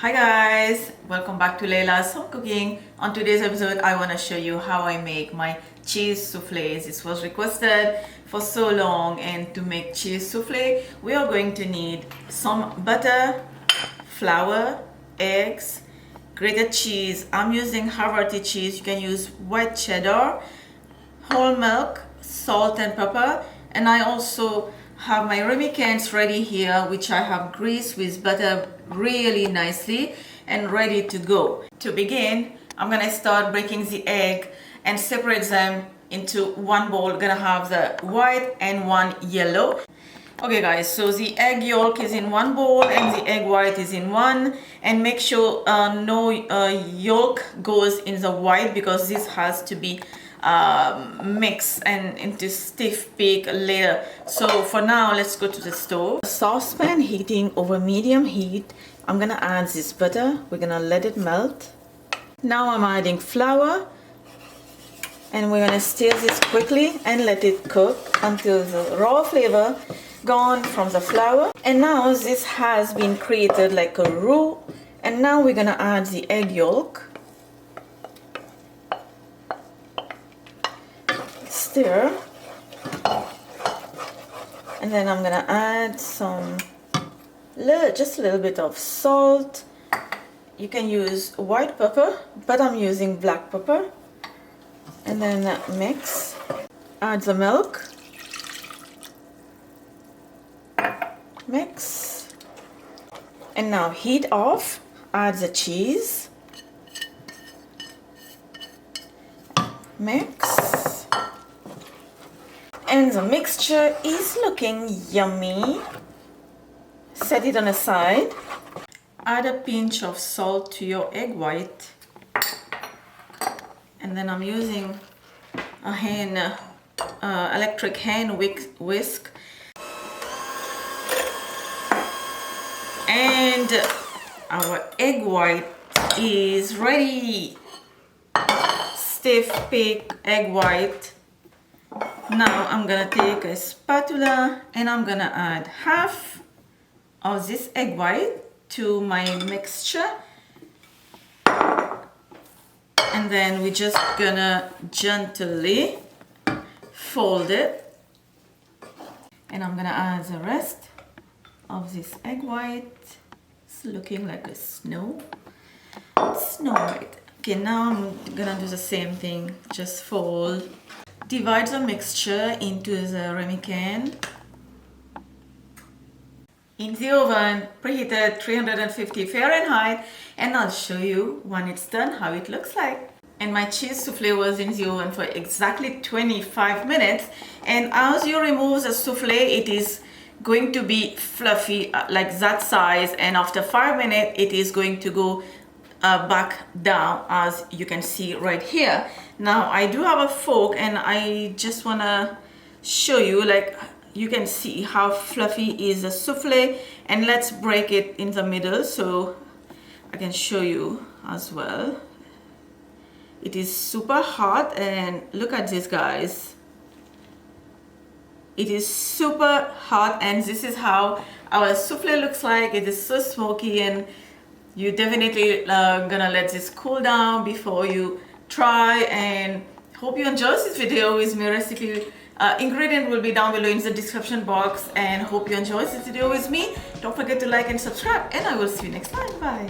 Hi guys, welcome back to Laila's Home Cooking. On today's episode I want to show you how I make my cheese soufflés. This was requested for so long, and to make cheese soufflé we are going to need some butter, flour, eggs, grated cheese. I'm using Havarti cheese. You can use white cheddar, whole milk, salt and pepper, and I also have my ramequins ready here, which I have greased with butter really nicely and ready to go. To begin, I'm gonna start breaking the egg and separate them into one bowl. Gonna have the white and one yellow. Okay guys, so the egg yolk is in one bowl and the egg white is in one, and make sure no yolk goes in the white because this has to be mixed and into stiff peak later. So for now, let's go to the stove. Saucepan heating over medium heat. I'm gonna add this butter. We're gonna let it melt. Now I'm adding flour, and we're gonna stir this quickly and let it cook until the raw flavor gone from the flour. And now this has been created like a roux, and now we're gonna add the egg yolk. Stir, and then I'm gonna add just a little bit of salt. You can use white pepper, but I'm using black pepper. And then mix. Add the milk. Mix. And now heat off. Add the cheese. Mix. And the mixture is looking yummy. Set it on the side. Add a pinch of salt to your egg white. And then I'm using a electric hand whisk. And our egg white is ready. Stiff peak egg white. Now I'm gonna take a spatula and I'm gonna add half of this egg white to my mixture, and then we're just gonna gently fold it, and I'm gonna add the rest of this egg white. It's looking like a snow white. Okay, now I'm gonna do the same thing, just fold. Divide the mixture into the ramekin. In the oven, preheated 350 Fahrenheit, and I'll show you when it's done how it looks like. And my cheese soufflé was in the oven for exactly 25 minutes, and as you remove the soufflé, it is going to be fluffy like that size, and after 5 minutes it is going to go back down, as you can see right here. Now I do have a fork, and I just want to show you, like, you can see how fluffy is the soufflé, and let's break it in the middle so I can show you as well. It is super hot, and look at this guys. It is super hot, and this is how our soufflé looks like. It is so smoky, and you definitely gonna let this cool down before you try. And hope you enjoy this video with my recipe. Ingredient will be down below in the description box, and hope you enjoy this video with me. Don't forget to like and subscribe, and I will see you next time. Bye.